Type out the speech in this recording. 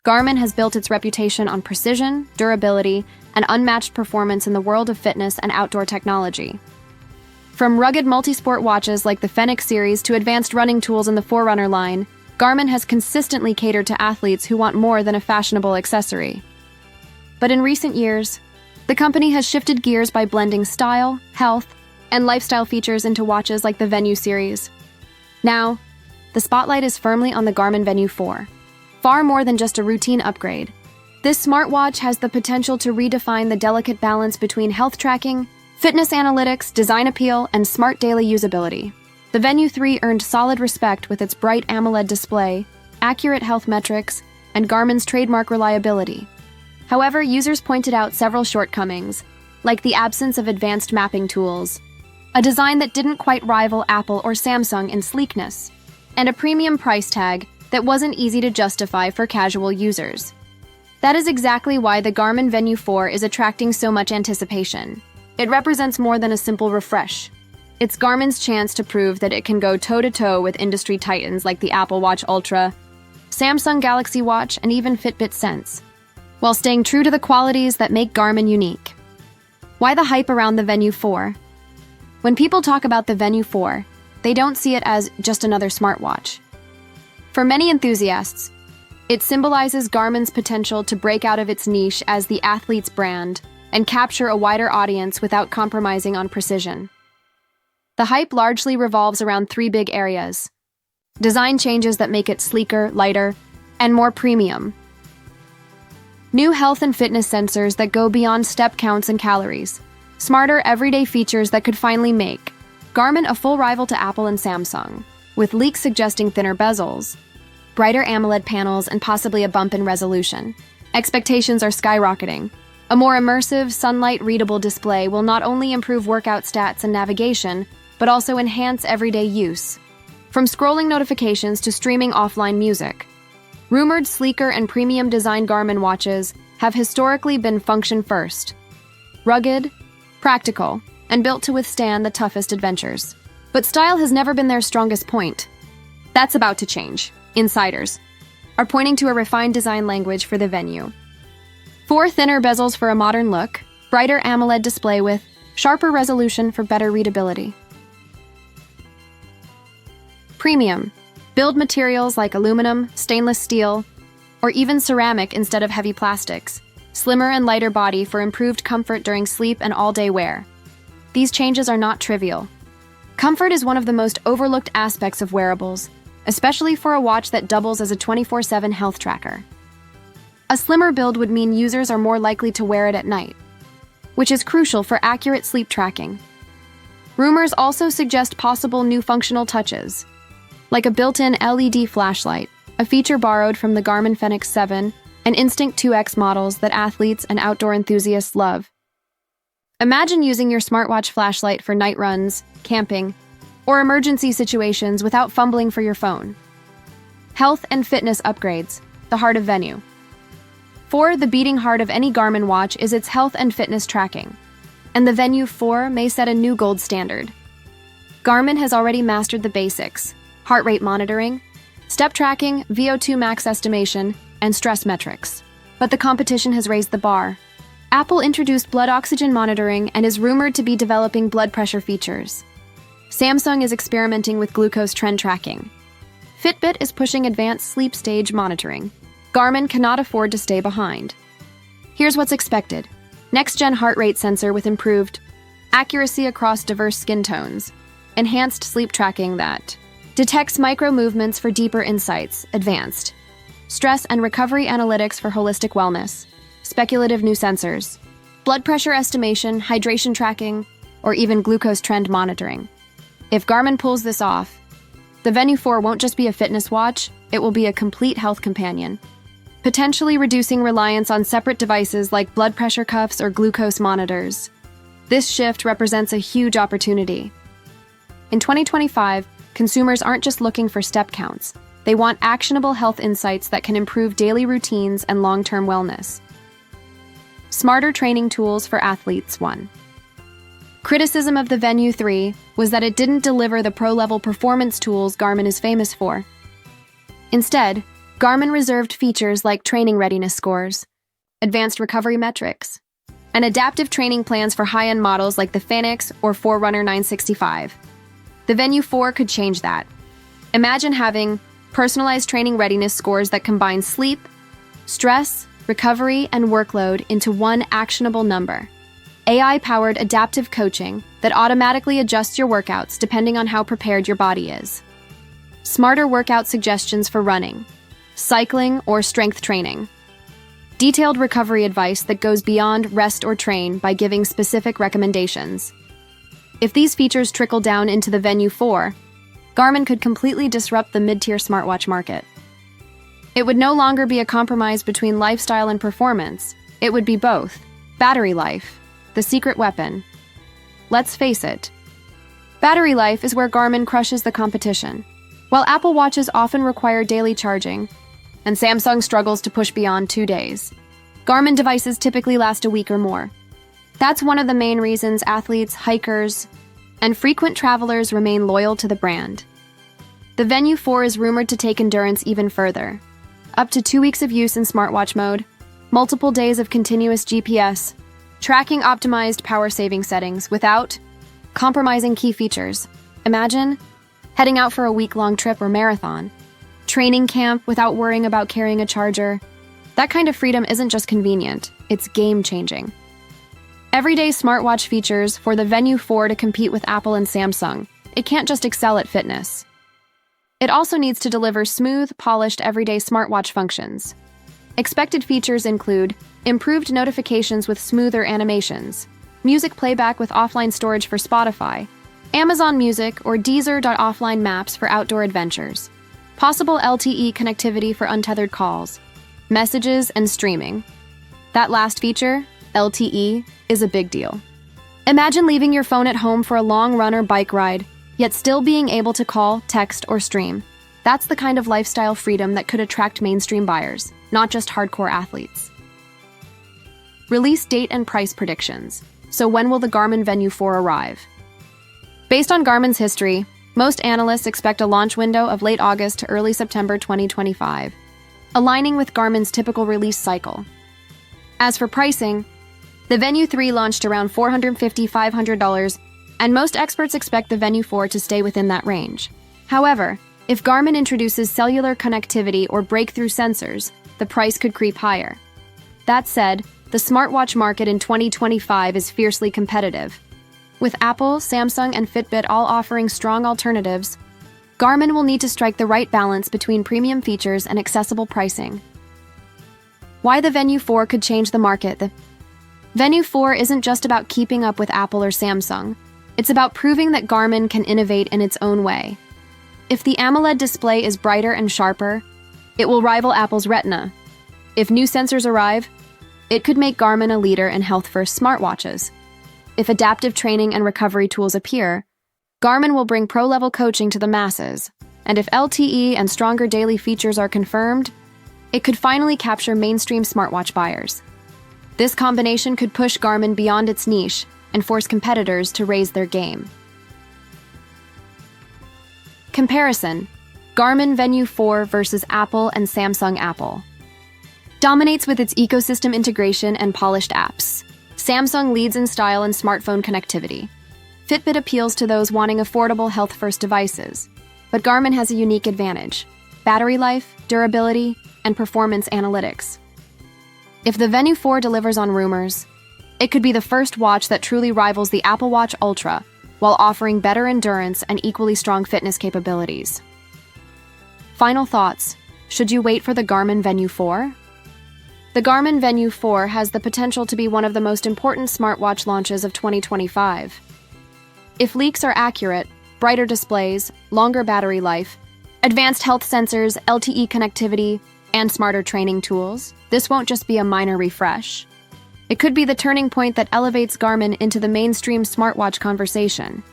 Garmin has built its reputation on precision, durability, and unmatched performance in the world of fitness and outdoor technology. From rugged multi-sport watches like the Fenix series to advanced running tools in the Forerunner line, Garmin has consistently catered to athletes who want more than a fashionable accessory. But in recent years, the company has shifted gears by blending style, health, and lifestyle features into watches like the Venu series. Now, the spotlight is firmly on the Garmin Venu 4. Far more than just a routine upgrade, this smartwatch has the potential to redefine the delicate balance between health tracking, fitness analytics, design appeal, and smart daily usability. The Venu 3 earned solid respect with its bright AMOLED display, accurate health metrics, and Garmin's trademark reliability. However, users pointed out several shortcomings, like the absence of advanced mapping tools, a design that didn't quite rival Apple or Samsung in sleekness, and a premium price tag that wasn't easy to justify for casual users. That is exactly why the Garmin Venu 4 is attracting so much anticipation. It represents more than a simple refresh. It's Garmin's chance to prove that it can go toe-to-toe with industry titans like the Apple Watch Ultra, Samsung Galaxy Watch, and even Fitbit Sense, while staying true to the qualities that make Garmin unique. Why the hype around the Venu 4? When people talk about the Venu 4, they don't see it as just another smartwatch. For many enthusiasts, it symbolizes Garmin's potential to break out of its niche as the athlete's brand and capture a wider audience without compromising on precision. The hype largely revolves around three big areas: design changes that make it sleeker, lighter, and more premium; new health and fitness sensors that go beyond step counts and calories; smarter everyday features that could finally make Garmin a full rival to Apple and Samsung, with leaks suggesting thinner bezels, brighter AMOLED panels, and possibly a bump in resolution. Expectations are skyrocketing. A more immersive, sunlight-readable display will not only improve workout stats and navigation, but also enhance everyday use. From scrolling notifications to streaming offline music, rumored sleeker and premium design Garmin watches have historically been function-first, rugged, practical, and built to withstand the toughest adventures. But style has never been their strongest point. That's about to change. Insiders are pointing to a refined design language for the Venu. 4 thinner bezels for a modern look, brighter AMOLED display with sharper resolution for better readability. Premium. Build materials like aluminum, stainless steel, or even ceramic instead of heavy plastics. Slimmer and lighter body for improved comfort during sleep and all-day wear. These changes are not trivial. Comfort is one of the most overlooked aspects of wearables, especially for a watch that doubles as a 24/7 health tracker. A slimmer build would mean users are more likely to wear it at night, which is crucial for accurate sleep tracking. Rumors also suggest possible new functional touches, like a built-in LED flashlight, a feature borrowed from the Garmin Fenix 7 and Instinct 2X models that athletes and outdoor enthusiasts love. Imagine using your smartwatch flashlight for night runs, camping, or emergency situations without fumbling for your phone. Health and fitness upgrades, the heart of Venu. For the beating heart of any Garmin watch is its health and fitness tracking, and the Venu 4 may set a new gold standard. Garmin has already mastered the basics: heart rate monitoring, step tracking, VO2 max estimation, and stress metrics. But the competition has raised the bar. Apple introduced blood oxygen monitoring and is rumored to be developing blood pressure features. Samsung is experimenting with glucose trend tracking. Fitbit is pushing advanced sleep stage monitoring. Garmin cannot afford to stay behind. Here's what's expected: next-gen heart rate sensor with improved accuracy across diverse skin tones, enhanced sleep tracking that detects micro movements for deeper insights, advanced stress and recovery analytics for holistic wellness, speculative new sensors, blood pressure estimation, hydration tracking, or even glucose trend monitoring. If Garmin pulls this off, the Venu 4 won't just be a fitness watch, it will be a complete health companion, potentially reducing reliance on separate devices like blood pressure cuffs or glucose monitors. This shift represents a huge opportunity. In 2025, consumers aren't just looking for step counts. They want actionable health insights that can improve daily routines and long-term wellness. Smarter training tools for athletes. 1. Criticism of the Venu 3 was that it didn't deliver the pro-level performance tools Garmin is famous for. Instead, Garmin reserved features like training readiness scores, advanced recovery metrics, and adaptive training plans for high-end models like the Fenix or Forerunner 965. The Venu 4 could change that. Imagine having personalized training readiness scores that combine sleep, stress, recovery, and workload into one actionable number. AI-powered adaptive coaching that automatically adjusts your workouts depending on how prepared your body is. Smarter workout suggestions for running, cycling, or strength training. Detailed recovery advice that goes beyond rest or train by giving specific recommendations. If these features trickle down into the Venu 4, Garmin could completely disrupt the mid-tier smartwatch market. It would no longer be a compromise between lifestyle and performance. It would be both. Battery life, the secret weapon. Let's face it. Battery life is where Garmin crushes the competition. While Apple Watches often require daily charging, and Samsung struggles to push beyond 2 days, Garmin devices typically last a week or more. That's one of the main reasons athletes, hikers, and frequent travelers remain loyal to the brand. The Venu 4 is rumored to take endurance even further. Up to 2 weeks of use in smartwatch mode, multiple days of continuous GPS, tracking optimized power-saving settings without compromising key features. Imagine heading out for a week-long trip or marathon, training camp without worrying about carrying a charger. That kind of freedom isn't just convenient, it's game-changing. Everyday smartwatch features for the Venu 4 to compete with Apple and Samsung. It can't just excel at fitness. It also needs to deliver smooth, polished, everyday smartwatch functions. Expected features include improved notifications with smoother animations, music playback with offline storage for Spotify, Amazon Music or Deezer.offline maps for outdoor adventures, possible LTE connectivity for untethered calls, messages, and streaming. That last feature, LTE, is a big deal. Imagine leaving your phone at home for a long run or bike ride, yet still being able to call, text, or stream. That's the kind of lifestyle freedom that could attract mainstream buyers, not just hardcore athletes. Release date and price predictions. So when will the Garmin Venu 4 arrive? Based on Garmin's history, most analysts expect a launch window of late August to early September 2025, aligning with Garmin's typical release cycle. As for pricing, the Venu 3 launched around $450–500, and most experts expect the Venu 4 to stay within that range. However, if Garmin introduces cellular connectivity or breakthrough sensors, the price could creep higher. That said, the smartwatch market in 2025 is fiercely competitive. With Apple, Samsung, and Fitbit all offering strong alternatives, Garmin will need to strike the right balance between premium features and accessible pricing. Why the Venu 4 could change the market? The Venu 4 isn't just about keeping up with Apple or Samsung. It's about proving that Garmin can innovate in its own way. If the AMOLED display is brighter and sharper, it will rival Apple's Retina. If new sensors arrive, it could make Garmin a leader in health-first smartwatches. If adaptive training and recovery tools appear, Garmin will bring pro-level coaching to the masses. And if LTE and stronger daily features are confirmed, it could finally capture mainstream smartwatch buyers. This combination could push Garmin beyond its niche and force competitors to raise their game. Comparison: Garmin Venu 4 versus Apple and Samsung. Apple dominates with its ecosystem integration and polished apps. Samsung leads in style and smartphone connectivity. Fitbit appeals to those wanting affordable health-first devices. But Garmin has a unique advantage: battery life, durability, and performance analytics. If the Venu 4 delivers on rumors, it could be the first watch that truly rivals the Apple Watch Ultra, while offering better endurance and equally strong fitness capabilities. Final thoughts: should you wait for the Garmin Venu 4? The Garmin Venu 4 has the potential to be one of the most important smartwatch launches of 2025. If leaks are accurate, brighter displays, longer battery life, advanced health sensors, LTE connectivity, and smarter training tools, this won't just be a minor refresh. It could be the turning point that elevates Garmin into the mainstream smartwatch conversation.